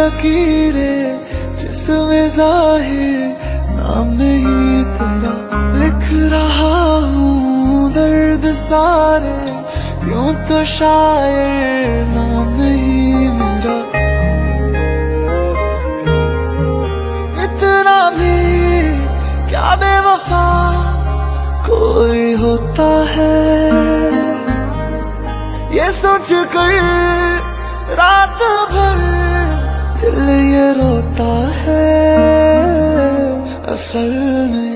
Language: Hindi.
लकीरें जिसमें जाहिर नाम नहीं तेरा, लिख रहा हूँ दर्द सारे यूं तो शायर नाम नहीं मेरा। इतना भी क्या बेवफा कोई होता है, ये सोच कर रात भर दिल ये रोता है। असल में